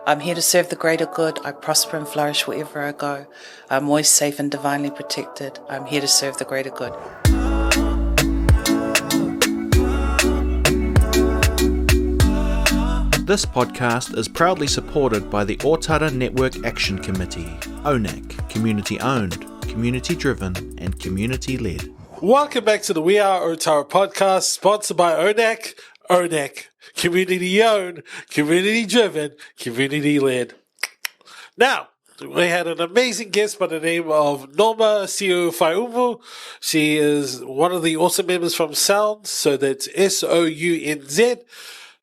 I'm here to serve the greater good. I prosper and flourish wherever I go. I'm always safe and divinely protected. I'm here to serve the greater good. This podcast is proudly supported by the Ōtara Network Action Committee, ONAC, community-owned, community-driven and community-led. Welcome back to the We Are Ōtara podcast, sponsored by ONAC. ONAC, community-owned, community-driven, community-led. Now, we had an amazing guest by the name of Noma Sio-Faiumu. She is one of the awesome members from Sound, so that's SOUNZ.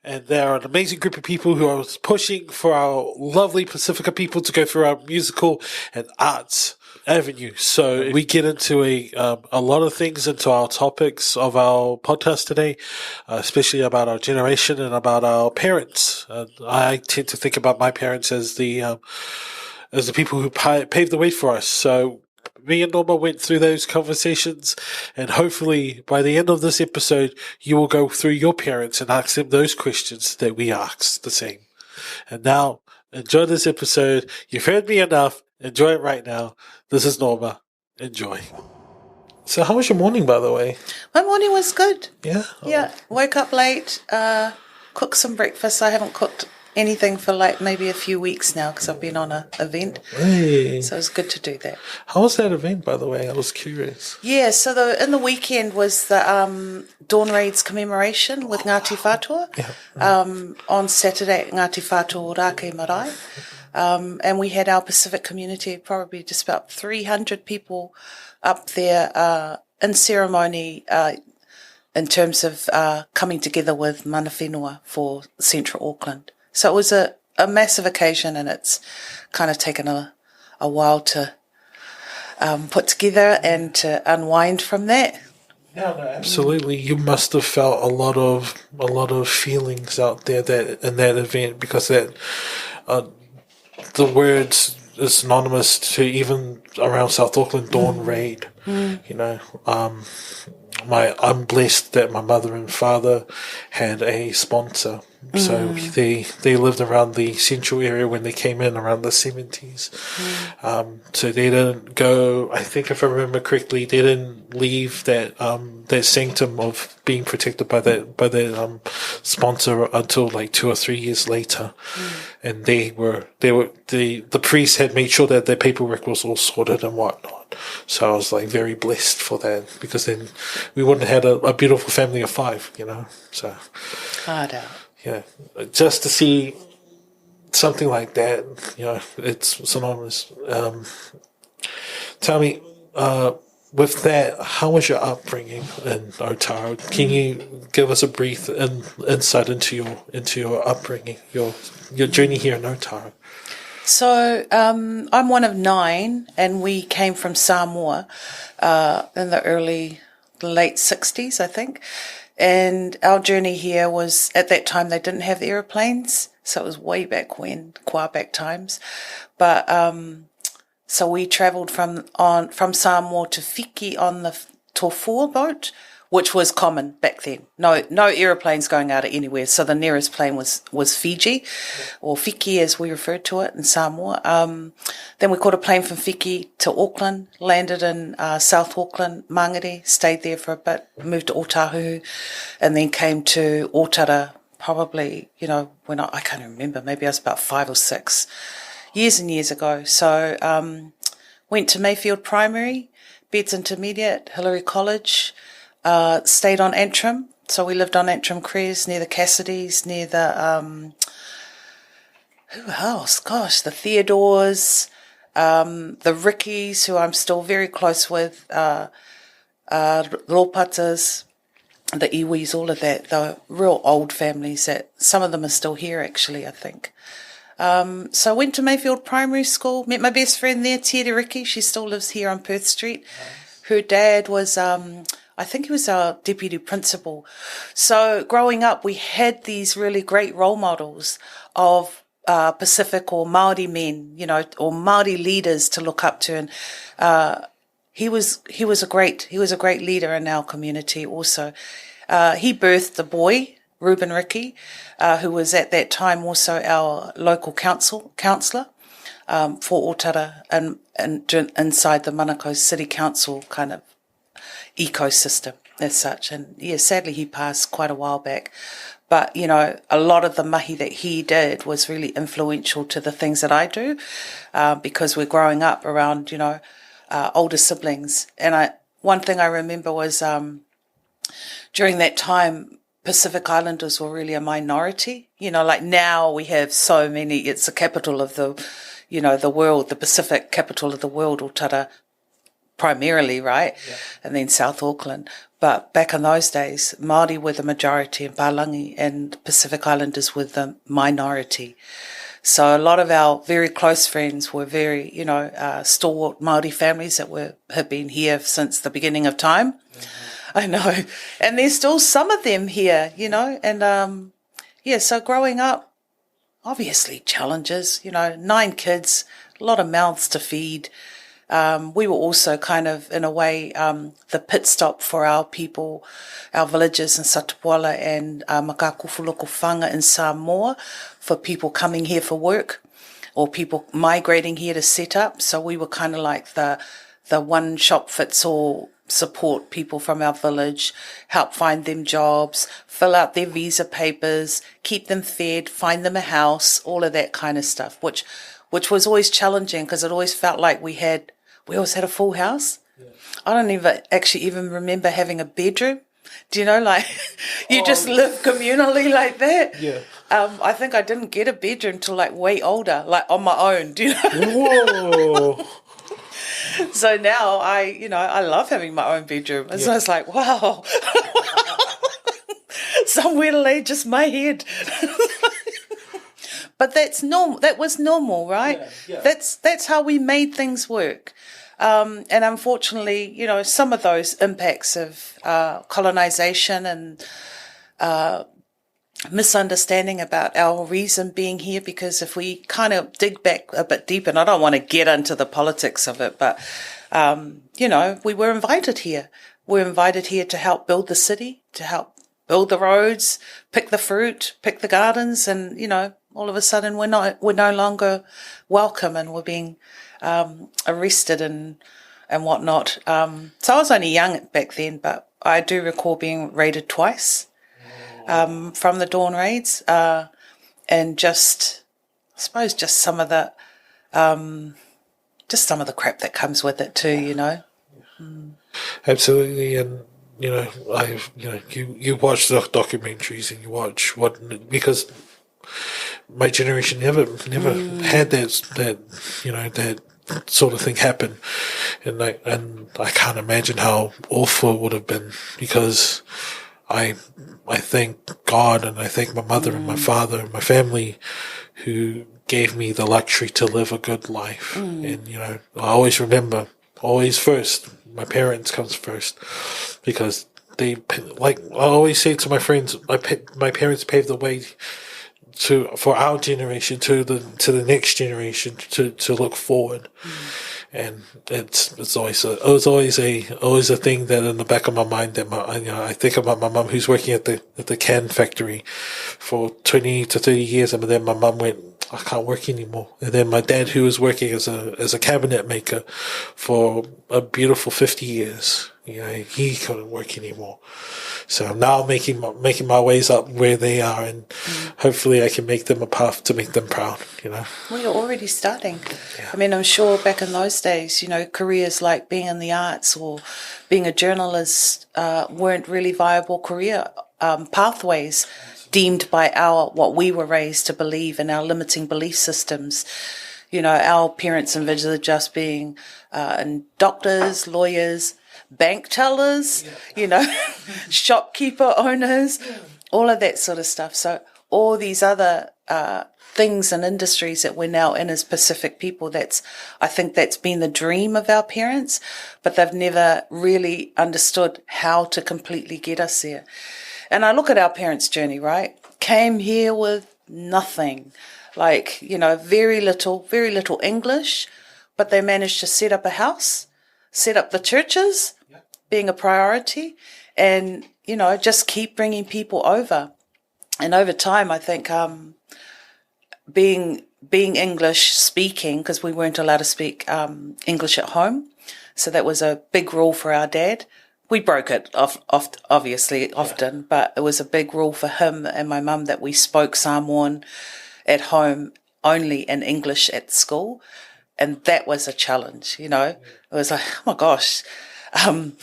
And they're an amazing group of people who are pushing for our lovely Pacifica people to go through our musical and arts avenue. So we get into a lot of things into our topics of our podcast today, especially about our generation and about our parents. I tend to think about my parents as the people who paved the way for us. So me and Norma went through those conversations, and hopefully by the end of this episode, you will go through your parents and ask them those questions that we asked the same. And now, enjoy this episode. You've heard me enough. Enjoy it right now. This is Norma. Enjoy. So how was your morning, by the way? My morning was good. Yeah? Yeah, woke up late, cooked some breakfast. I haven't cooked anything for like maybe a few weeks now because I've been on an event. Hey. So it was good to do that. How was that event, by the way? I was curious. Yeah, so in the weekend was the Dawn Raids commemoration with Ngāti Whātua. Yeah. On Saturday, Ngāti Whātua Ōrākei Marae. And we had our Pacific community, probably just about 300 people up there in ceremony in terms of coming together with mana whenua for Central Auckland. So it was a massive occasion, and it's kind of taken a while to put together and to unwind from that. Yeah, no, absolutely. You must have felt a lot of feelings out there in that event, because that the words is synonymous to, even around South Auckland, Dawn Raid. You know, I'm blessed that my mother and father had a sponsor. So they lived around the central area when they came in around the 70s. So they didn't go, I think if I remember correctly, they didn't leave that sanctum of being protected by that sponsor until like 2 or 3 years later. And the priest had made sure that their paperwork was all sorted and whatnot. So I was like very blessed for that, because then we wouldn't have had a beautiful family of 5, you know. So Hard out. yeah, just to see something like that, you know, it's synonymous. Tell me, with that, how was your upbringing in Ōtara? Can you give us a brief insight into your upbringing, your journey here in Ōtara? So I'm one of 9, and we came from Sāmoa in the late 60s, I think. And our journey here was, at that time, they didn't have aeroplanes, so it was way back when, qua back times. But so we travelled from Sāmoa to Whiki on the Tō boat, which was common back then. No aeroplanes going out of anywhere. So the nearest plane was Fiji, or Whiki as we referred to it in Samoa. Then we caught a plane from Whiki to Auckland, landed in South Auckland, Mangere, stayed there for a bit, moved to Otahuhu, and then came to Ōtara probably, you know, when I can't remember, maybe I was about 5 or 6 years and years ago. So went to Mayfield Primary, Beds Intermediate, Hillary College, stayed on Antrim. So we lived on Antrim Crest, near the Cassidys, near the, who else? Gosh, the Theodores, the Rickies, who I'm still very close with, Ropatas, the Iwis, all of that. The real old families that some of them are still here, actually, I think. So I went to Mayfield Primary School, met my best friend there, Tere Riki. She still lives here on Perth Street. Nice. Her dad was, I think he was our deputy principal. So growing up, we had these really great role models of Pacific or Māori men, you know, or Māori leaders to look up to. And he was a great leader in our community also. He birthed a boy Reuben Ricky, who was at that time also our local councillor for Ōtara and inside the Manukau City Council kind of ecosystem as such. And yeah, sadly he passed quite a while back. But, you know, a lot of the mahi that he did was really influential to the things that I do, because we're growing up around, you know, older siblings. And one thing I remember was during that time, Pacific Islanders were really a minority. You know, like now we have so many, it's the capital of the, you know, the world, the Pacific capital of the world, Ōtara, primarily, right? Yeah. And then South Auckland. But back in those days, Māori were the majority in Palangi and Pacific Islanders were the minority. So a lot of our very close friends were very, you know, stalwart Māori families that have been here since the beginning of time. Mm-hmm. I know. And there's still some of them here, you know. And, yeah, so growing up, obviously challenges, you know, 9 kids, a lot of mouths to feed. We were also kind of, in a way, the pit stop for our people, our villages in Satapuala and Makakufulokofanga in Sāmoa, for people coming here for work or people migrating here to set up. So we were kind of like the one shop fits all, support people from our village, help find them jobs, fill out their visa papers, keep them fed, find them a house, all of that kind of stuff, which was always challenging because it always felt like we always had a full house. Yeah. I don't even remember having a bedroom. Do you know, like, you just live communally like that? Yeah. I think I didn't get a bedroom till like way older, like on my own. Do you know? Whoa. So now I love having my own bedroom. And so it's like, wow. Somewhere to lay just my head. But that's normal. That was normal, right? Yeah, yeah. That's how we made things work. And unfortunately, you know, some of those impacts of colonization and misunderstanding about our reason being here, because if we kind of dig back a bit deeper, and I don't want to get into the politics of it, but, you know, we were invited here. We're invited here to help build the city, to help build the roads, pick the fruit, pick the gardens, and, you know, all of a sudden we're no longer welcome and we're being arrested and whatnot. So I was only young back then, but I do recall being raided twice from the Dawn raids, and just, I suppose, just some of the crap that comes with it too, you know. Mm. Absolutely, and you know, you watch the documentaries and you watch because my generation never had that you know, that sort of thing happen, and I can't imagine how awful it would have been, because I thank God and I thank my mother and my father and my family who gave me the luxury to live a good life. And you know, I always remember, always first, my parents comes first, because they, like I always say to my friends, my parents paved the way for our generation, to the next generation to look forward. And it's always a thing that in the back of my mind that I think about my mum, who's working at the can factory for 20 to 30 years, and then my mum went, I can't work anymore. And then my dad, who was working as a cabinet maker for a beautiful 50 years, you know, he couldn't work anymore. So now I'm making my ways up where they are, and hopefully I can make them a path to make them proud, you know. Well, you're already starting. Yeah. I mean, I'm sure back in those days, you know, careers like being in the arts or being a journalist weren't really viable career pathways deemed by what we were raised to believe in our limiting belief systems. You know, our parents envisaged us being doctors, lawyers, bank tellers, you know, shopkeeper owners, all of that sort of stuff. So all these other things and industries that we're now in as Pacific people, I think that's been the dream of our parents, but they've never really understood how to completely get us there. And I look at our parents' journey, right? Came here with nothing, like, you know, very little English, but they managed to set up a house, set up the churches, being a priority, and, you know, just keep bringing people over. And over time, I think being English speaking, because we weren't allowed to speak English at home, so that was a big rule for our dad. We broke it obviously often, but it was a big rule for him and my mum that we spoke Samoan at home only in English at school. And that was a challenge, you know. It was like, oh my gosh. And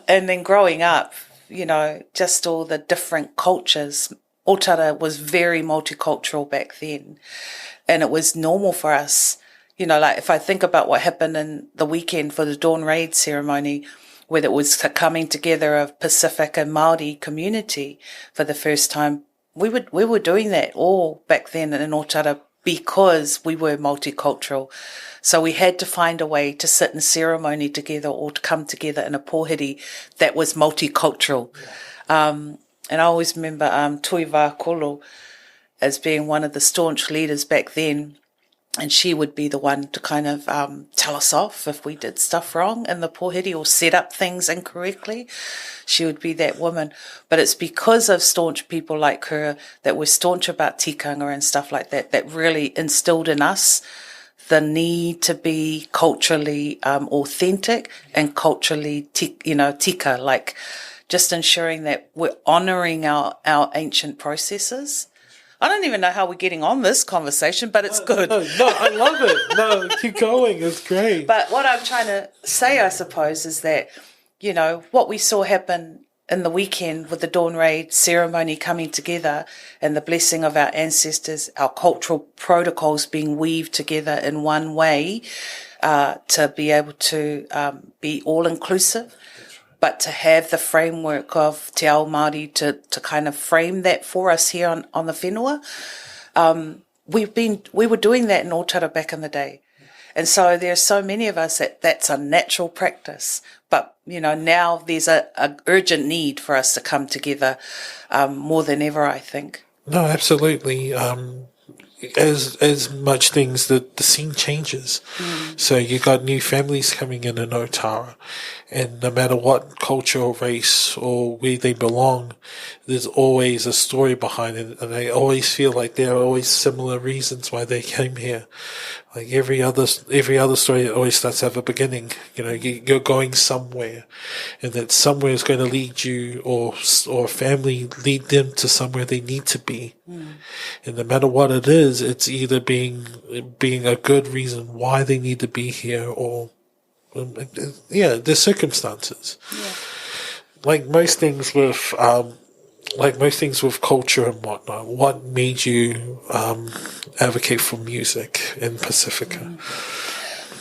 then growing up, you know, just all the different cultures. Ōtara was very multicultural back then. And it was normal for us, you know, like if I think about what happened in the weekend for the Dawn Raid ceremony, whether it was coming together of Pacific and Māori community for the first time, we were doing that all back then in Ōtara because we were multicultural. So we had to find a way to sit in ceremony together or to come together in a pōhiri that was multicultural. And I always remember Tui Vākolo as being one of the staunch leaders back then. And she would be the one to kind of tell us off if we did stuff wrong in the pōhiri or set up things incorrectly. She would be that woman. But it's because of staunch people like her that were staunch about tikanga and stuff like that, that really instilled in us the need to be culturally authentic and culturally, tika, like just ensuring that we're honouring our ancient processes. I don't even know how we're getting on this conversation, but it's good. No, I love it. No, keep going. It's great. But what I'm trying to say, I suppose, is that, you know, what we saw happen in the weekend with the Dawn Raid ceremony coming together and the blessing of our ancestors, our cultural protocols being weaved together in one way to be able to be all-inclusive, but to have the framework of Te Ao Māori to kind of frame that for us here on the whenua. We were doing that in Ōtara back in the day. And so there's so many of us that's a natural practice. But, you know, now there's a urgent need for us to come together more than ever, I think. No, absolutely. As much things, the scene changes. So you got new families coming in Ōtara, and no matter what culture or race or where they belong, there's always a story behind it, and I always feel like there are always similar reasons why they came here. Like every other story always starts to have a beginning. You know, you're going somewhere, and that somewhere is going to lead you, or a family lead them to somewhere they need to be. And no matter what it is, it's either being a good reason why they need to be here, or the circumstances. Yeah. Like most things with culture and whatnot, what made you advocate for music in Pacifica?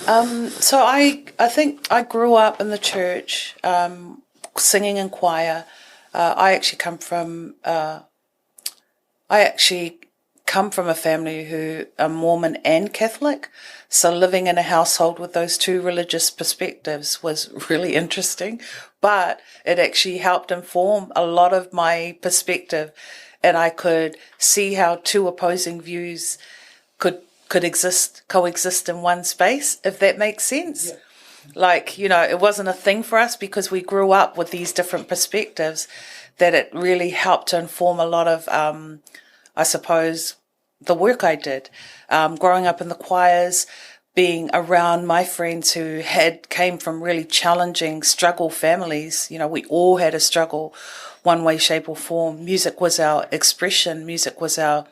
So I think I grew up in the church, singing in choir. I actually come from a family who are Mormon and Catholic. So living in a household with those two religious perspectives was really interesting, but it actually helped inform a lot of my perspective, and I could see how two opposing views could coexist in one space, if that makes sense. Yeah. Like, you know, it wasn't a thing for us because we grew up with these different perspectives, that it really helped to inform a lot of, I suppose, the work I did. Growing up in the choirs, being around my friends who came from really challenging struggle families. You know, we all had a struggle one way, shape or form. Music was our expression. Music was our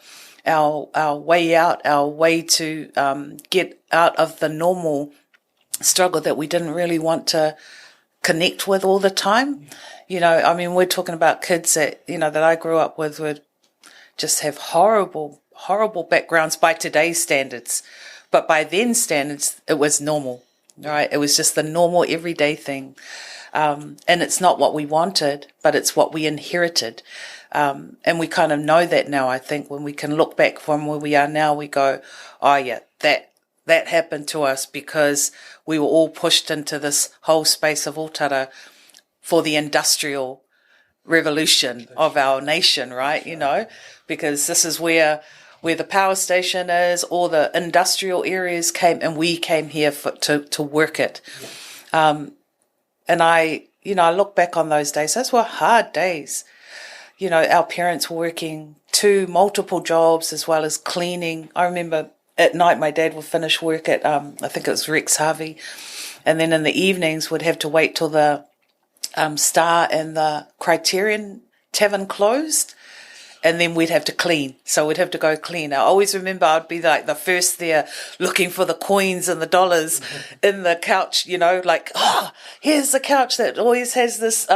way out, our way to get out of the normal struggle that we didn't really want to connect with all the time. You know, I mean, we're talking about kids that, you know, that I grew up with would just have horrible backgrounds by today's standards. But by then standards, it was normal, right? It was just the normal everyday thing. And it's not what we wanted, but it's what we inherited. And we kind of know that now. I think when we can look back from where we are now, we go, oh yeah, that happened to us because we were all pushed into this whole space of Ōtara for the industrial revolution of our nation, right? You know, because this is where the power station is, all the industrial areas came, and we came here to work it. And I look back on those days. Those were hard days. our parents were working multiple jobs as well as cleaning. I remember at night my dad would finish work at, I think it was Rex Harvey, and then in the evenings would have to wait till the Star and the Criterion Tavern closed, and then we'd have to clean. So we'd have to go clean. I always remember I'd be like the first there looking for the coins and the dollars in the couch, like, here's the couch that always has this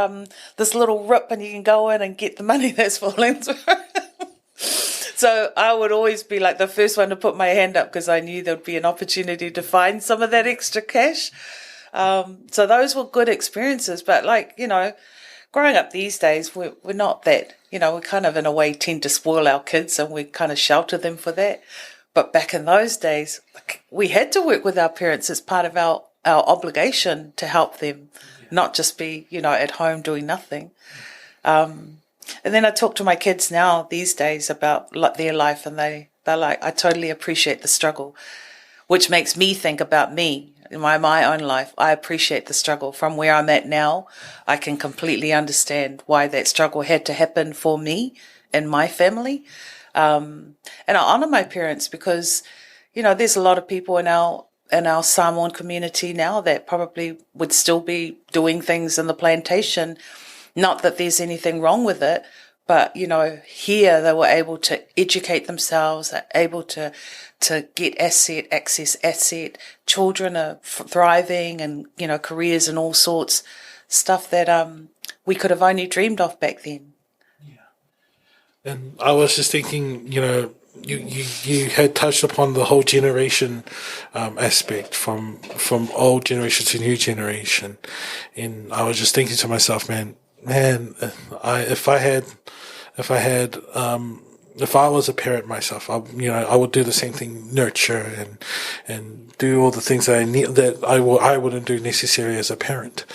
little rip and you can go in and get the money that's falling through. So I would always be like the first one to put my hand up because I knew there'd be an opportunity to find some of that extra cash. So those were good experiences. But growing up these days, we're not that, we kind of in a way tend to spoil our kids and we kind of shelter them for that. But back in those days, we had to work with our parents as part of our obligation to help them, not just be, at home doing nothing. And then I talk to my kids now these days about their life, and they're like, I totally appreciate the struggle, which makes me think about me in my own life. I appreciate the struggle. From where I'm at now, I can completely understand why that struggle had to happen for me and my family. And I honour my parents because, there's a lot of people in our Samoan community now that probably would still be doing things in the plantation. Not that there's anything wrong with it, but, here they were able to educate themselves, able to get access asset. Children are thriving and, careers and all sorts, stuff that we could have only dreamed of back then. Yeah. And I was just thinking, you had touched upon the whole generation aspect from old generation to new generation. And I was just thinking to myself, man, if I was a parent myself, I would do the same thing, nurture and do all the things that I need that I wouldn't do necessarily as a parent.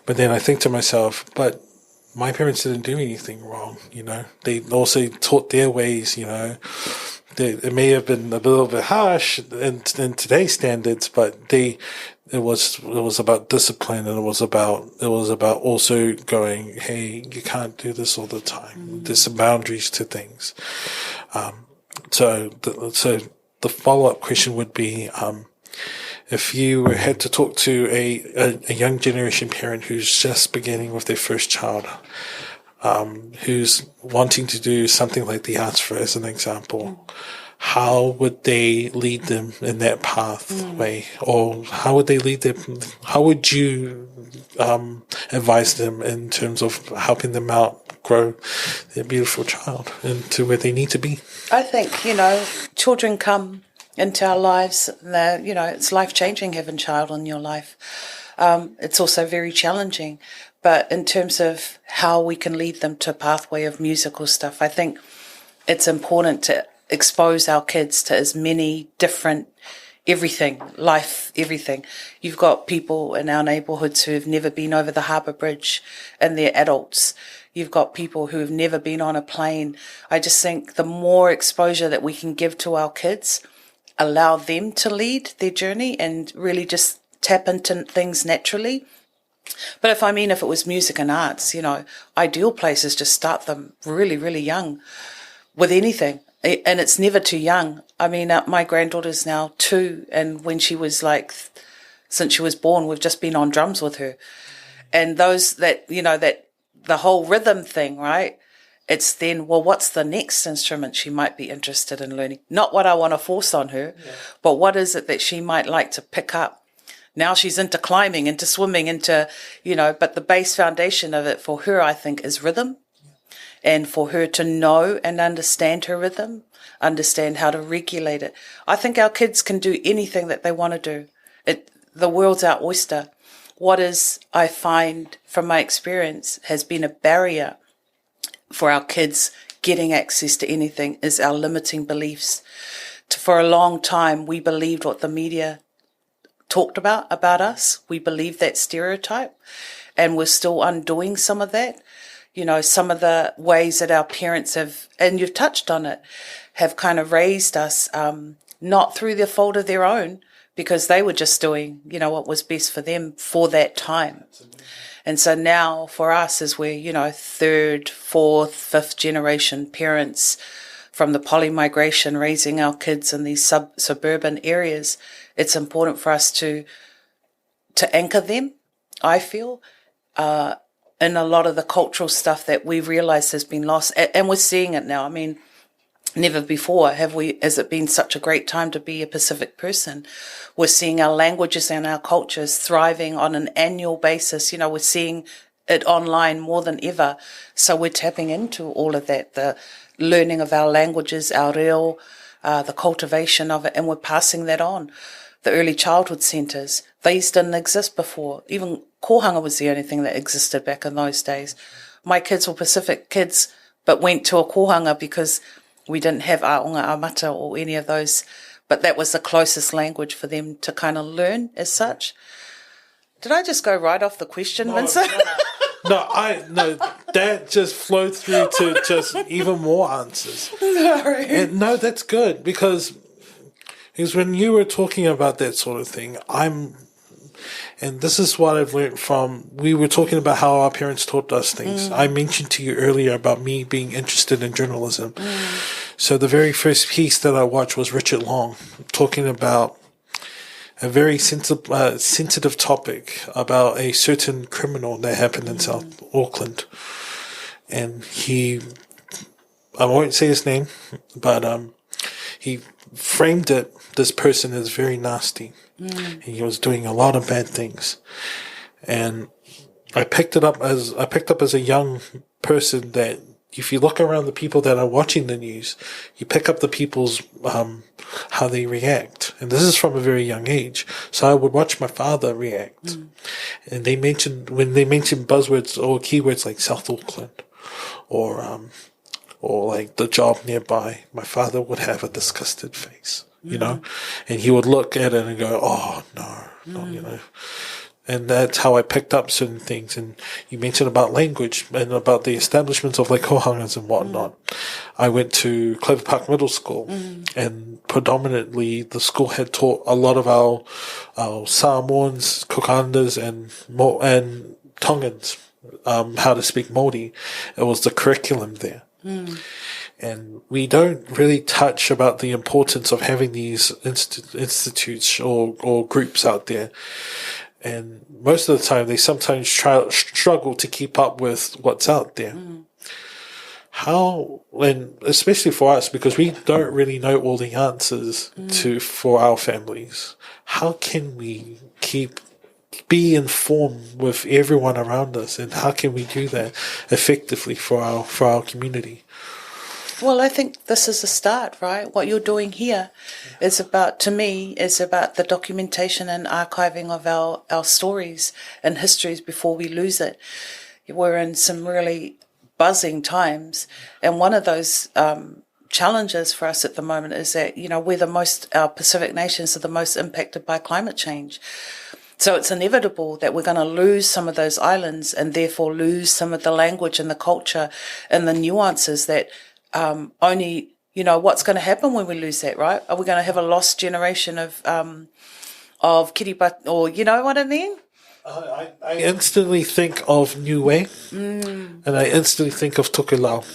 But then I think to myself, but my parents didn't do anything wrong, They also taught their ways, It may have been a little bit harsh in today's standards, but it was about discipline, and it was about also going, hey, you can't do this all the time. There's some boundaries to things. So the follow-up question would be, if you had to talk to a young generation parent who's just beginning with their first child, who's wanting to do something like the arts, for as an example, how would they lead them in that pathway? Or how would they lead them? How would you advise them in terms of helping them out grow their beautiful child into where they need to be? I think, children come into our lives. It's life-changing having a child in your life. It's also very challenging. But in terms of how we can lead them to a pathway of musical stuff, I think it's important to expose our kids to as many different everything. You've got people in our neighbourhoods who have never been over the harbour bridge and they're adults. You've got people who have never been on a plane. I just think the more exposure that we can give to our kids, allow them to lead their journey and really just tap into things naturally. But if it was music and arts, ideal places just start them really, really young with anything. And it's never too young. My granddaughter's now 2, and when she was since she was born, we've just been on drums with her. And those that the whole rhythm thing, right? It's then, well, what's the next instrument she might be interested in learning? Not what I want to force on her, but what is it that she might like to pick up? Now she's into climbing, into swimming, but the base foundation of it for her, I think, is rhythm. And for her to know and understand her rhythm, understand how to regulate it. I think our kids can do anything that they want to do. The world's our oyster. What I find from my experience has been a barrier for our kids getting access to anything is our limiting beliefs. For a long time, we believed what the media talked about us. We believed that stereotype, and we're still undoing some of that. Some of the ways that our parents have, and you've touched on it, have kind of raised us, not through the fault of their own, because they were just doing, what was best for them for that time. And so now for us, as we're, third, fourth, fifth generation parents from the polymigration, raising our kids in these suburban areas, it's important for us to anchor them, I feel, in a lot of the cultural stuff that we realise has been lost. And we're seeing it now. I mean, never before has it been such a great time to be a Pacific person. We're seeing our languages and our cultures thriving on an annual basis. We're seeing it online more than ever. So we're tapping into all of that, the learning of our languages, our reo, the cultivation of it, and we're passing that on. The early childhood centres, these didn't exist before. Even kōhanga was the only thing that existed back in those days. My kids were Pacific kids, but went to a kōhanga because we didn't have aonga amata or any of those, but that was the closest language for them to kind of learn as such. Did I just go right off the question, Vincent? No, that just flowed through to just even more answers. No, that's good because when you were talking about that sort of thing, and this is what I've learned we were talking about how our parents taught us things. I mentioned to you earlier about me being interested in journalism. So the very first piece that I watched was Richard Long talking about a very sensitive topic about a certain criminal that happened in South Auckland. And I won't say his name, but he framed this person as very nasty. He was doing a lot of bad things. And I picked up as a young person that if you look around the people that are watching the news, you pick up the people's, how they react. And this is from a very young age. So I would watch my father react. And when they mentioned buzzwords or keywords like South Auckland or like the job nearby, my father would have a disgusted face, and he would look at it and go, oh, no, And that's how I picked up certain things. And you mentioned about language and about the establishments of like kohangas and whatnot. I went to Clover Park Middle School and predominantly the school had taught a lot of our Samoans, Kokandas and Tongans, how to speak Māori. It was the curriculum there. And we don't really touch about the importance of having these institutes or groups out there. And most of the time, they sometimes struggle to keep up with what's out there. How, and especially for us, because we don't really know all the answers for our families, how can we be informed with everyone around us, and how can we do that effectively for our community? Well, I think this is a start, right? What you're doing here is about the documentation and archiving of our stories and histories before we lose it. We're in some really buzzing times, and one of those challenges for us at the moment is that, our Pacific nations are the most impacted by climate change. So it's inevitable that we're going to lose some of those islands and therefore lose some of the language and the culture and the nuances that what's going to happen when we lose that, right? Are we going to have a lost generation of Kiribati, or you know what I mean? I instantly think of Niue, and I instantly think of Tokelau.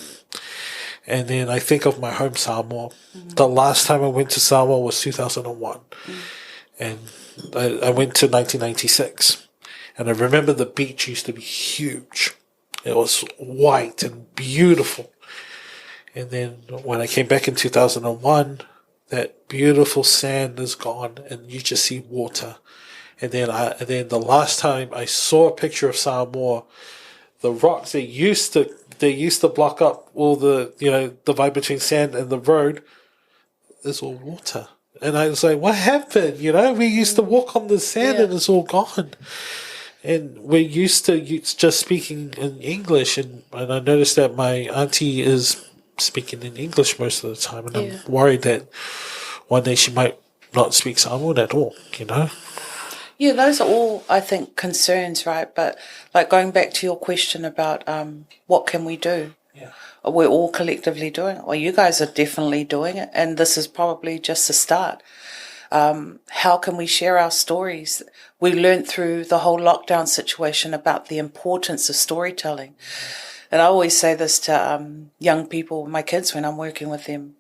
And then I think of my home Samoa. The last time I went to Samoa was 2001. And I went to 1996. And I remember the beach used to be huge. It was white and beautiful. And then when I came back in 2001, that beautiful sand is gone and you just see water. And then the last time I saw a picture of Samoa, the rocks they used to block up all the divide between sand and the road is all water. And I was like, what happened? We used to walk on the sand and it's all gone. And we're used to just speaking in English, and I noticed that my auntie is speaking in English most of the time, and I'm worried that one day she might not speak Samoan at all, Yeah, those are all, I think, concerns, right? But like going back to your question about what can we do? Yeah. We're all collectively doing it. Well, you guys are definitely doing it, and this is probably just a start. How can we share our stories? We learned through the whole lockdown situation about the importance of storytelling. And I always say this to young people, my kids, when I'm working with them.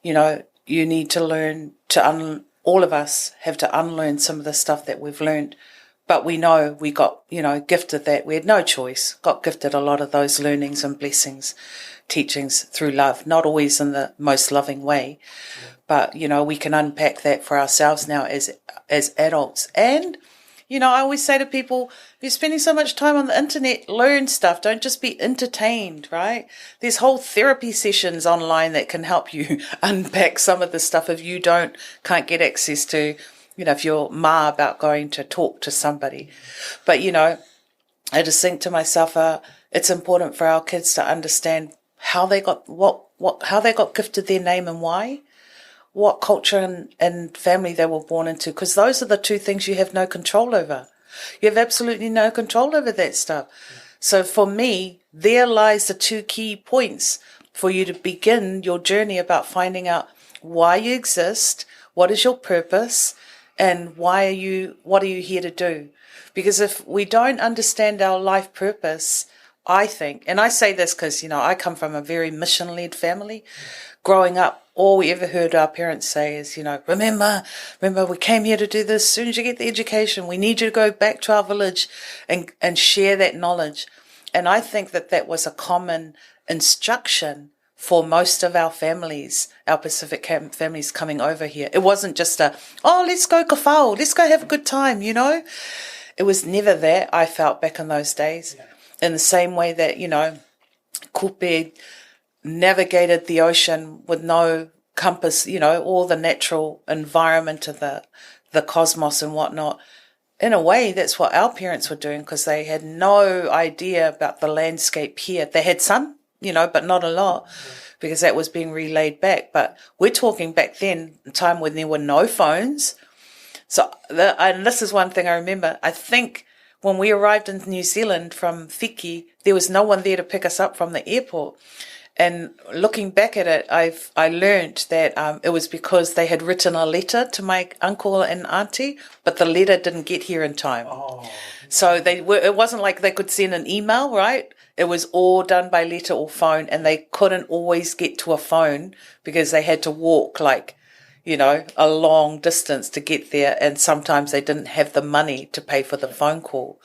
You know, you need to learn to, all of us have to unlearn some of the stuff that we've learned. But we know we got, gifted that. We had no choice, got gifted a lot of those learnings and blessings, teachings through love, not always in the most loving way. Yeah. But, we can unpack that for ourselves now as adults. And, I always say to people, you're spending so much time on the internet, learn stuff. Don't just be entertained, right? There's whole therapy sessions online that can help you unpack some of the stuff if you can't get access to, if you're about going to talk to somebody. But, I just think to myself, it's important for our kids to understand how they got how they got gifted their name and why, what culture and family they were born into, because those are the two things you have no control over. You have absolutely no control over that stuff. Yeah. So for me, there lies the two key points for you to begin your journey about finding out why you exist, what is your purpose, and what are you here to do? Because if we don't understand our life purpose, I think, and I say this because, I come from a very mission-led family. Growing up, all we ever heard our parents say is, remember, we came here to do this. As soon as you get the education, we need you to go back to our village and share that knowledge. And I think that was a common instruction for most of our families, our Pacific families coming over here. It wasn't just let's go kawhao, let's go have a good time, It was never that, I felt, back in those days. Yeah. In the same way that, Kupe navigated the ocean with no compass, all the natural environment of the cosmos and whatnot. In a way, that's what our parents were doing, because they had no idea about the landscape here. They had some, but not a lot, because that was being relayed back. But we're talking back then, a time when there were no phones. So, and this is one thing I remember. I think when we arrived in New Zealand from Whiki, there was no one there to pick us up from the airport. And looking back at it, I learned that it was because they had written a letter to my uncle and auntie, but the letter didn't get here in time. Oh. So it wasn't like they could send an email, right? It was all done by letter or phone, and they couldn't always get to a phone because they had to walk a long distance to get there, and sometimes they didn't have the money to pay for the phone call.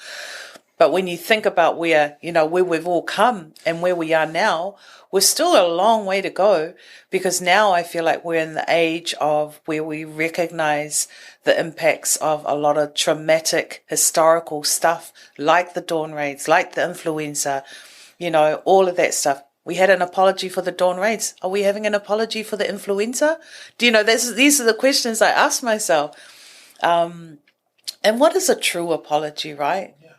But when you think about where we've all come and where we are now, we're still a long way to go, because now I feel like we're in the age of where we recognize the impacts of a lot of traumatic historical stuff, like the dawn raids, like the influenza, all of that stuff. We had an apology for the dawn raids. Are we having an apology for the influenza? These are the questions I ask myself. And what is a true apology, right? Yeah.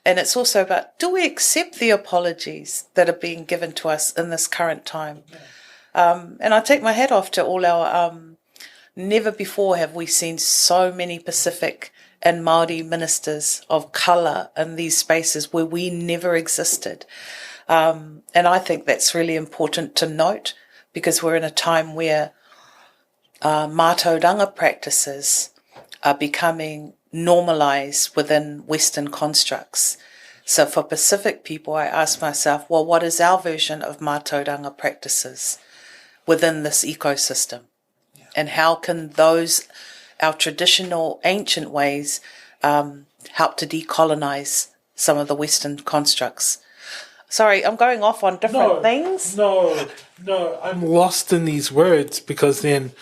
And it's also about, do we accept the apologies that are being given to us in this current time? Yeah. And I take my hat off to all our, never before have we seen so many Pacific and Māori ministers of colour in these spaces where we never existed. And I think that's really important to note, because we're in a time where mātauranga practices are becoming normalised within Western constructs. So for Pacific people, I ask myself, well, what is our version of mātauranga practices within this ecosystem? Yeah. And how can our traditional ancient ways, help to decolonise some of the Western constructs? Sorry, I'm going off on different things. No, I'm lost in these words, because then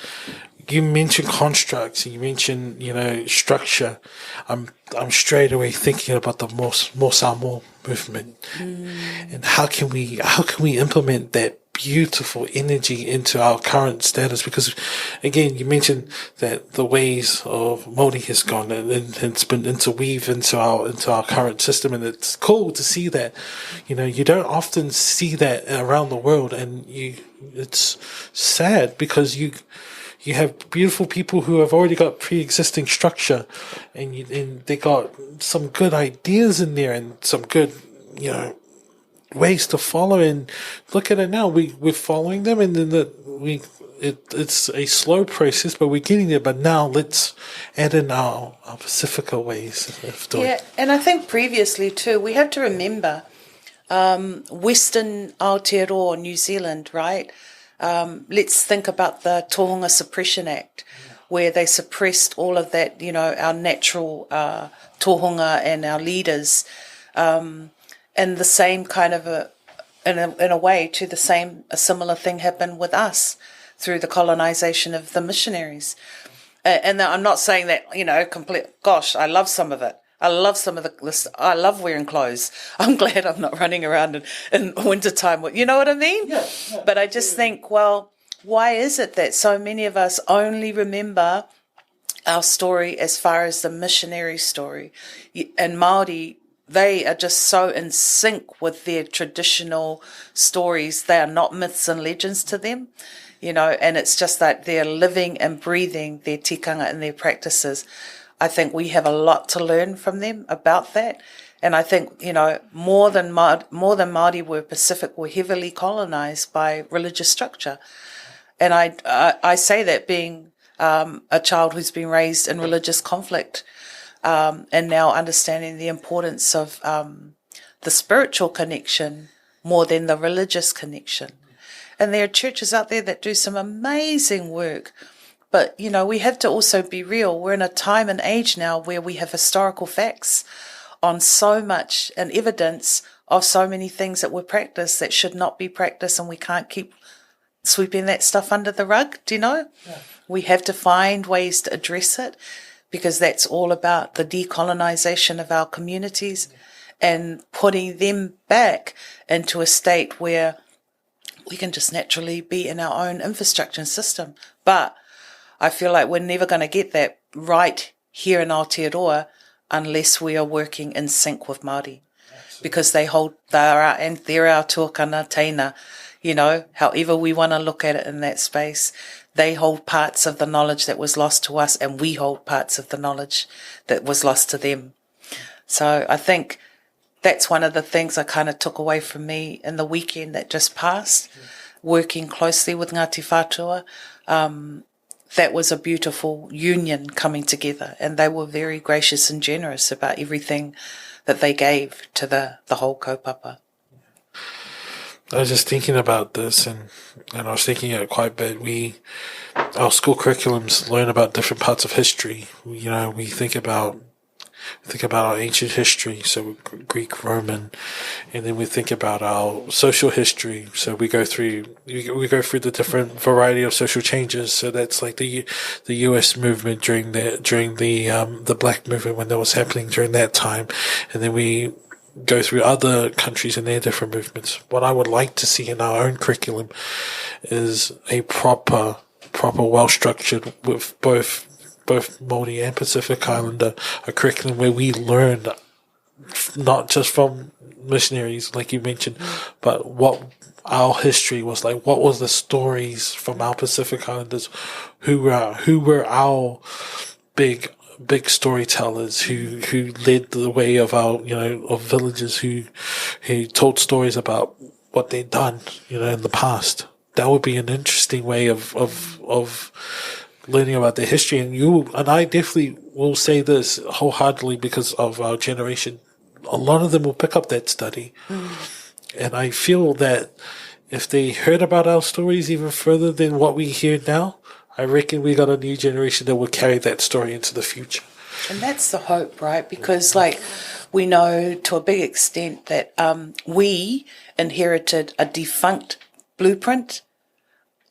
you mention constructs, you mention, structure. I'm straight away thinking about the Mo Sāmoa movement, and how can we implement that beautiful energy into our current status? Because again, you mentioned that the ways of Māori has gone and it's been interweaved into our current system, and it's cool to see that. You don't often see that around the world, and it's sad, because you have beautiful people who have already got pre-existing structure, and they got some good ideas in there, and some good ways to follow, and look at it now. We're following them, and then it's a slow process, but we're getting there. But now let's add in our Pacifica ways of doing. Yeah, and I think previously too, we have to remember Western Aotearoa, New Zealand, right? Let's think about the Tohunga Suppression Act, where they suppressed all of that, our natural tohunga and our leaders, and the same kind of in a way to a similar thing happened with us through the colonization of the missionaries. And I'm not saying that, gosh, I love some of it. I love some of I love wearing clothes. I'm glad I'm not running around in wintertime. You know what I mean? Yeah. But I just think, well, why is it that so many of us only remember our story as far as the missionary story? And Māori, they are just so in sync with their traditional stories. They are not myths and legends to them, and it's just that they're living and breathing their tikanga and their practices. I think we have a lot to learn from them about that. And I think, more than Māori were, Pacific were heavily colonized by religious structure. And I say that being a child who's been raised in religious conflict, and now understanding the importance of the spiritual connection more than the religious connection. And there are churches out there that do some amazing work. But, we have to also be real. We're in a time and age now where we have historical facts on so much and evidence of so many things that were practiced that should not be practiced, and we can't keep sweeping that stuff under the rug, do you know? Yeah. We have to find ways to address it, because that's all about the decolonization of our communities and putting them back into a state where we can just naturally be in our own infrastructure and system. But I feel like we're never going to get that right here in Aotearoa unless we are working in sync with Māori. Absolutely. Because they're our tuakana teina, however we want to look at it in that space. They hold parts of the knowledge that was lost to us, and we hold parts of the knowledge that was lost to them. So I think that's one of the things I kind of took away from me in the weekend that just passed, working closely with Ngāti Whātua. That was a beautiful union coming together, and they were very gracious and generous about everything that they gave to the whole kaupapa. I was just thinking about this, and I was thinking it quite a bit. Our school curriculums learn about different parts of history. We think about our ancient history, so Greek, Roman, and then we think about our social history. So we go through the different variety of social changes. So that's like the U.S. movement during the Black movement when that was happening during that time, and then we go through other countries and their different movements. What I would like to see in our own curriculum is a proper, well-structured with both Māori and Pacific Islander, a curriculum where we learn not just from missionaries, like you mentioned, but what our history was like. What was the stories from our Pacific Islanders? Who were our big storytellers who led the way of our, of villages who told stories about what they'd done, in the past. That would be an interesting way of learning about their history. And I definitely will say this wholeheartedly because of our generation. A lot of them will pick up that study. And I feel that if they heard about our stories even further than what we hear now, I reckon we got a new generation that will carry that story into the future. And that's the hope, right? Because we know to a big extent that we inherited a defunct blueprint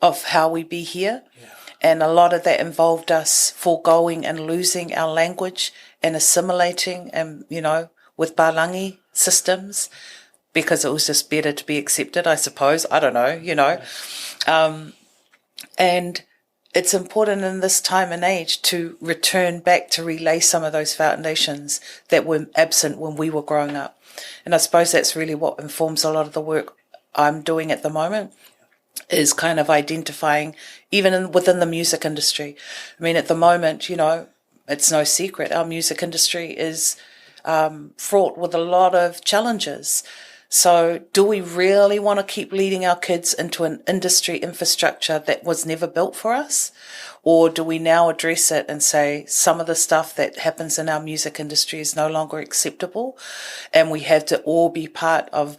of how we be here. Yeah. And a lot of that involved us foregoing and losing our language and assimilating and, with Palangi systems, because it was just better to be accepted, I suppose. I don't know, and it's important in this time and age to return back to relay some of those foundations that were absent when we were growing up. And I suppose that's really what informs a lot of the work I'm doing at the moment, is kind of identifying, even within the music industry. I mean, at the moment, it's no secret, our music industry is fraught with a lot of challenges. So do we really want to keep leading our kids into an industry infrastructure that was never built for us? Or do we now address it and say some of the stuff that happens in our music industry is no longer acceptable, and we have to all be part of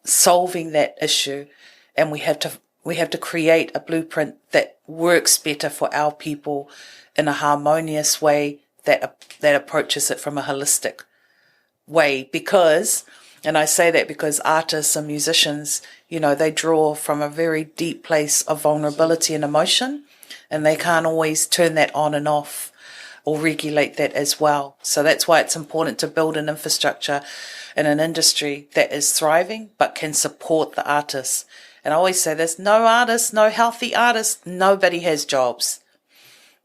solving that issue, and we have to create a blueprint that works better for our people in a harmonious way that approaches it from a holistic way. Because, and I say that because artists and musicians, they draw from a very deep place of vulnerability and emotion, and they can't always turn that on and off or regulate that as well. So that's why it's important to build an infrastructure in an industry that is thriving but can support the artists. And I always say there's no artist, no healthy artist, nobody has jobs.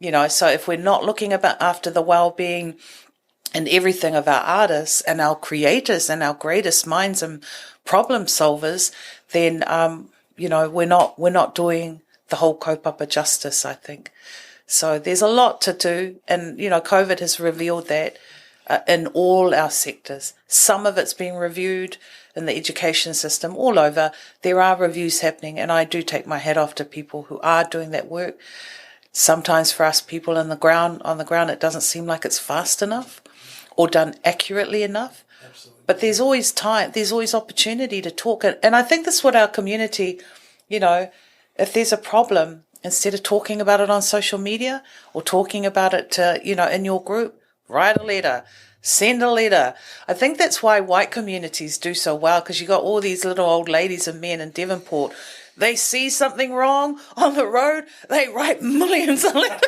So if we're not looking after the well-being and everything of our artists and our creators and our greatest minds and problem solvers, then, we're not doing the whole kaupapa justice, I think. So there's a lot to do. And, COVID has revealed that in all our sectors. Some of it's being reviewed in the education system all over. There are reviews happening, and I do take my hat off to people who are doing that work. Sometimes for us people on the ground, it doesn't seem like it's fast enough or done accurately enough. Absolutely. But there's always time, there's always opportunity to talk. And I think that's what our community, if there's a problem, instead of talking about it on social media or talking about it to, in your group, write a letter, send a letter. I think that's why white communities do so well, because you got all these little old ladies and men in Devonport. They see something wrong on the road, they write millions of letters.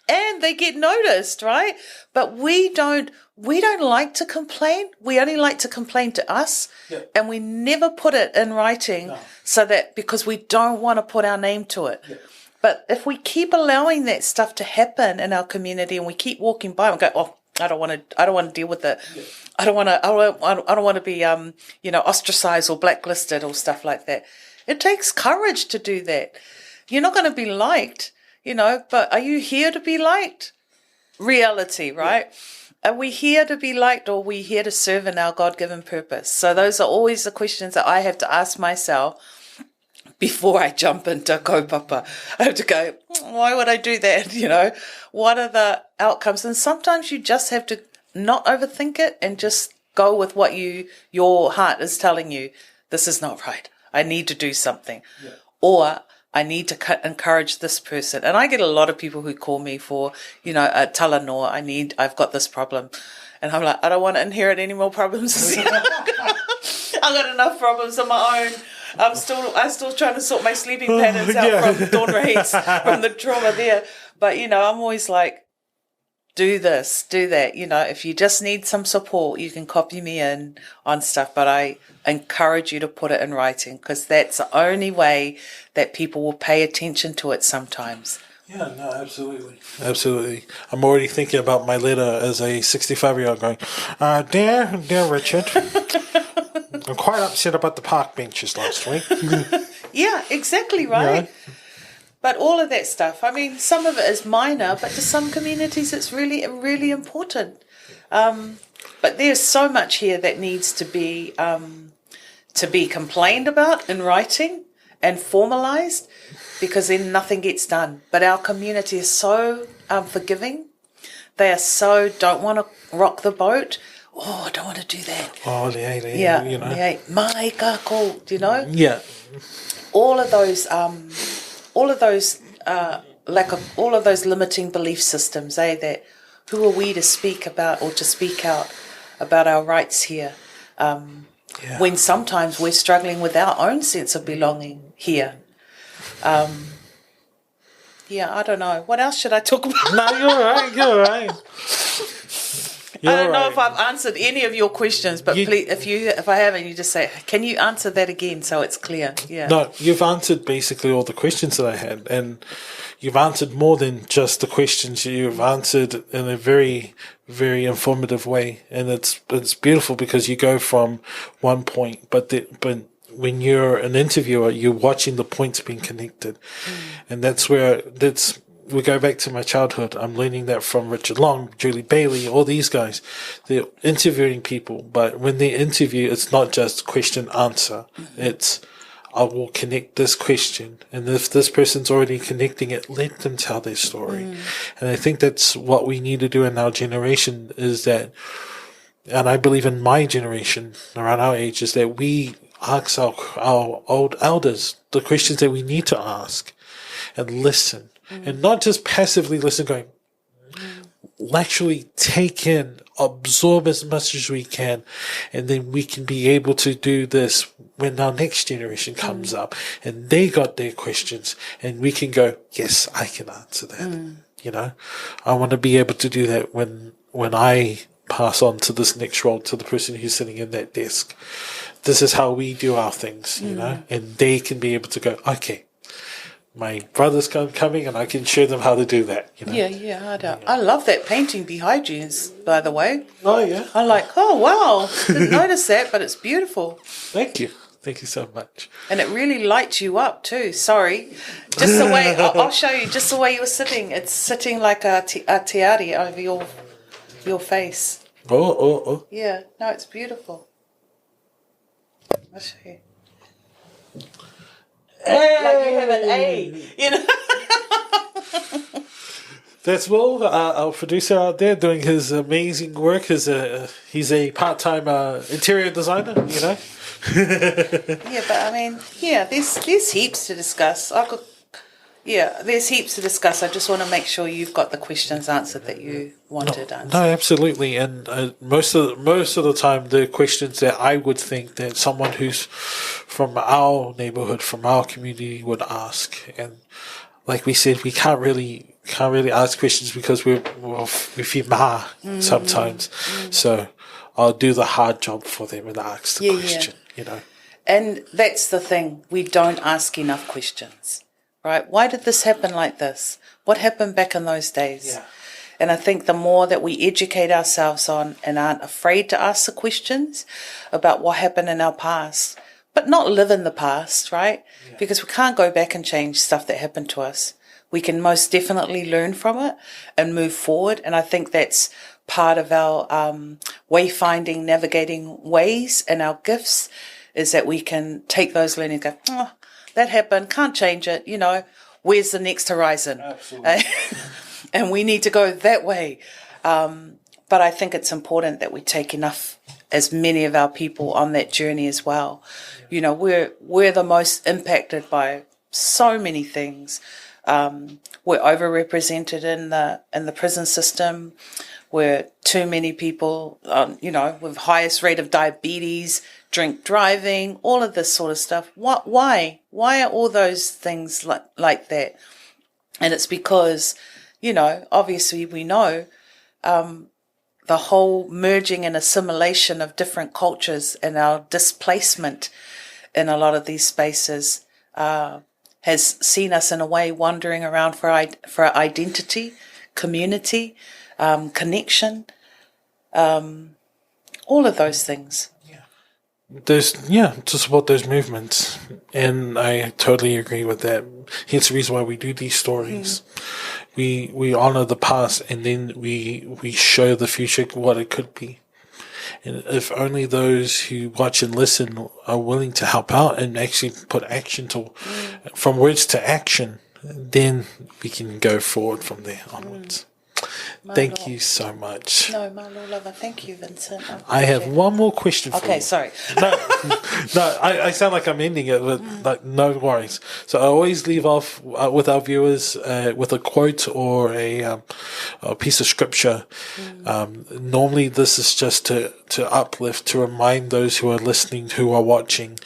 And they get noticed, right? But we don't like to complain. We only like to complain to us. Yep. And we never put it in writing. No. So that, because we don't want to put our name to it. Yep. But if we keep allowing that stuff to happen in our community, and we keep walking by and go, oh, I don't want to deal with it. Yep. I don't want to be, ostracized or blacklisted or stuff like that. It takes courage to do that. You're not going to be liked. But are you here to be liked? Reality, right? Yeah. Are we here to be liked, or are we here to serve in our God-given purpose? So those are always the questions that I have to ask myself before I jump into kaupapa. I have to go, why would I do that? What are the outcomes? And sometimes you just have to not overthink it and just go with what your heart is telling you. This is not right. I need to do something. Yeah. Or I need to encourage this person. And I get a lot of people who call me for, a talanoa. I've got this problem. And I'm like, I don't want to inherit any more problems. I've got enough problems of my own. I'm still trying to sort my sleeping patterns out from dawn raids, from the trauma there. But, I'm always like, do this, do that. If you just need some support, you can copy me in on stuff. But I encourage you to put it in writing, because that's the only way that people will pay attention to it sometimes. Yeah, no, absolutely. Absolutely. I'm already thinking about my letter as a 65-year-old going, Dear Richard, I'm quite upset about the park benches last week. Yeah, exactly right. Yeah. But all of that stuff, some of it is minor, but to some communities it's really, really important. But there's so much here that needs to be complained about in writing and formalised, because then nothing gets done. But our community is so forgiving. They are so don't want to rock the boat. Oh, I don't want to do that. Oh, yeah, Yeah, mai kako, Yeah. All of those all of those limiting belief systems, that who are we to speak about or to speak out about our rights here, when sometimes we're struggling with our own sense of belonging here. I don't know. What else should I talk about? No, you're right. I don't know if I've answered any of your questions, but please, if I haven't, you just say, can you answer that again so it's clear? Yeah. No, you've answered basically all the questions that I had, and you've answered more than just the questions. You've answered in a very, very informative way, and it's beautiful because you go from one point, but when you're an interviewer, you're watching the points being connected, and that's we go back to my childhood. I'm learning that from Richard Long, Julie Bailey, all these guys. They're interviewing people, but when they interview, it's not just question answer. It's, I will connect this question, and if this person's already connecting it, let them tell their story. And I think that's what we need to do in our generation, is that, and I believe in my generation, around our age, is that we ask our old elders the questions that we need to ask, and listen. And not just passively listen, going, actually take in, absorb as much as we can, and then we can be able to do this when our next generation comes up and they got their questions, and we can go, yes, I can answer that. You know, I want to be able to do that when I pass on to this next role, to the person who's sitting in that desk. This is how we do our things, you know, and they can be able to go, okay, my brother's coming, and I can show them how to do that. You know? Yeah. I love that painting behind you, by the way. Oh, yeah. I'm like, oh, wow. Didn't notice that, but it's beautiful. Thank you. Thank you so much. And it really lights you up too. Sorry. Just the way, I'll show you, just the way you were sitting. It's sitting like a tiari over your face. Oh. Yeah. No, it's beautiful. I'll show you. Hey! Like you have an A, you know. That's Will, our producer out there, doing his amazing work. He's a part-time interior designer, you know. Yeah, but I mean, there's heaps to discuss. There's heaps to discuss. I just want to make sure you've got the questions answered that you wanted answered. No, absolutely. And most of the time, the questions that I would think that someone who's from our neighborhood, from our community, would ask. And like we said, we can't really ask questions because we feel maha sometimes. So I'll do the hard job for them and ask the question. You know. And that's the thing. We don't ask enough questions. Right? Why did this happen like this? What happened back in those days? Yeah. And I think the more that we educate ourselves on and aren't afraid to ask the questions about what happened in our past, but not live in the past, right? Yeah. Because we can't go back and change stuff that happened to us. We can most definitely learn from it and move forward. And I think that's part of our wayfinding, navigating ways and our gifts, is that we can take those learnings and go, that happened, can't change it, you know, where's the next horizon? Absolutely. And we need to go that way. But I think it's important that we take as many of our people on that journey as well. Yeah. You know, we're the most impacted by so many things. We're overrepresented in the prison system. We're too many people, with highest rate of diabetes, drink driving, all of this sort of stuff. Why? Why are all those things like that? And it's because, obviously we know the whole merging and assimilation of different cultures and our displacement in a lot of these spaces has seen us in a way wandering around for identity, community, connection, all of those things. To support those movements. And I totally agree with that. Hence the reason why we do these stories. We honor the past, and then we show the future what it could be. And if only those who watch and listen are willing to help out and actually put action from words to action, then we can go forward from there onwards. Thank you so much. No, my Lord lover. Thank you, Vincent. I have one more question for you. Okay, sorry. No, I sound like I'm ending it, but no worries. So I always leave off with our viewers with a quote or a piece of scripture. Normally this is just to uplift, to remind those who are listening, who are watching,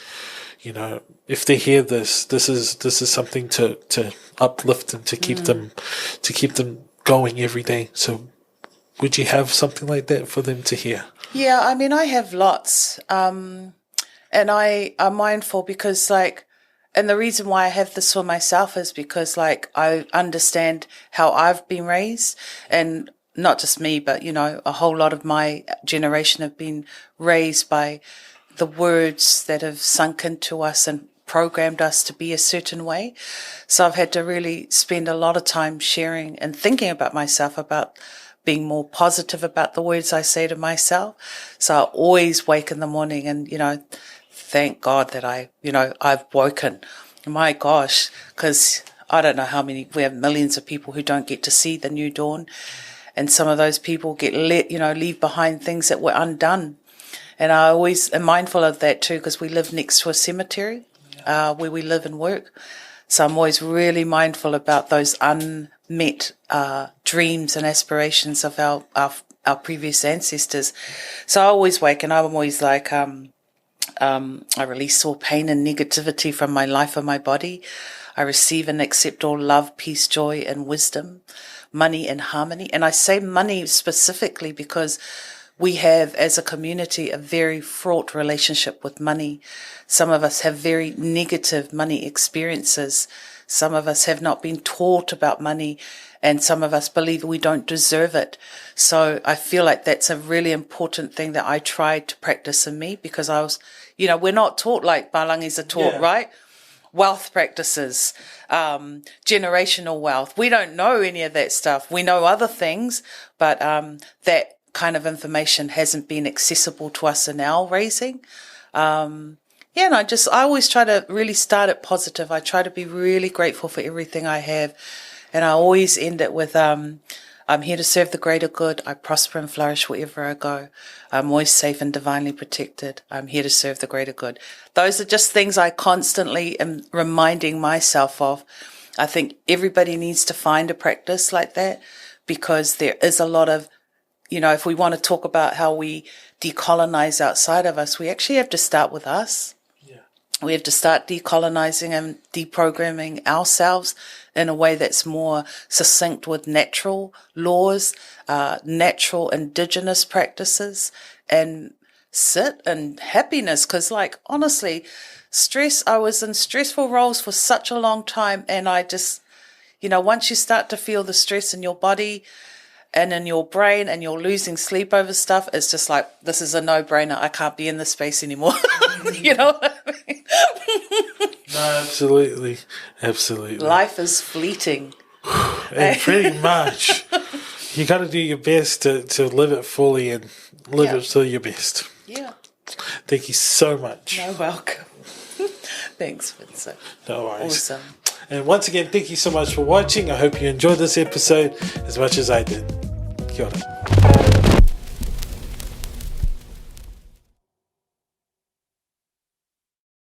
if they hear this is something to uplift and to keep them going every day. So would you have something like that for them to hear? Yeah, I mean, I have lots. And I am mindful because and the reason why I have this for myself is because I understand how I've been raised, and not just me, but, a whole lot of my generation have been raised by the words that have sunk into us and programmed us to be a certain way. So I've had to really spend a lot of time sharing and thinking about myself, about being more positive about the words I say to myself. So I always wake in the morning and, thank God that I've woken. My gosh, because I don't know how many, we have millions of people who don't get to see the new dawn. And some of those people get leave behind things that were undone. And I always am mindful of that too, because we live next to a cemetery where we live and work. So I'm always really mindful about those unmet dreams and aspirations of our previous ancestors. So I always wake and I'm always like, I release all pain and negativity from my life and my body. I receive and accept all love, peace, joy, and wisdom, money and harmony. And I say money specifically because we have, as a community, a very fraught relationship with money. Some of us have very negative money experiences. Some of us have not been taught about money, and some of us believe we don't deserve it. So I feel like that's a really important thing that I tried to practice in me, because I was, we're not taught like Balangis are taught, right? Wealth practices, generational wealth. We don't know any of that stuff. We know other things, but that kind of information hasn't been accessible to us in our raising. And I always try to really start it positive. I try to be really grateful for everything I have. And I always end it with, I'm here to serve the greater good. I prosper and flourish wherever I go. I'm always safe and divinely protected. I'm here to serve the greater good. Those are just things I constantly am reminding myself of. I think everybody needs to find a practice like that, because there is a lot of, if we want to talk about how we decolonize outside of us, we actually have to start with us. We have to start decolonizing and deprogramming ourselves in a way that's more succinct with natural laws, natural indigenous practices, and sit and happiness. Because, honestly, I was in stressful roles for such a long time, and I just, once you start to feel the stress in your body and in your brain, and you're losing sleep over stuff, it's just like, this is a no-brainer. I can't be in this space anymore. You know what I mean? No, absolutely. Absolutely. Life is fleeting. And pretty much, you got to do your best to live it fully and live it to your best. Yeah. Thank you so much. You're welcome. Thanks, Vincent. No worries. Awesome. And once again, thank you so much for watching. I hope you enjoyed this episode as much as I did. Kia ora.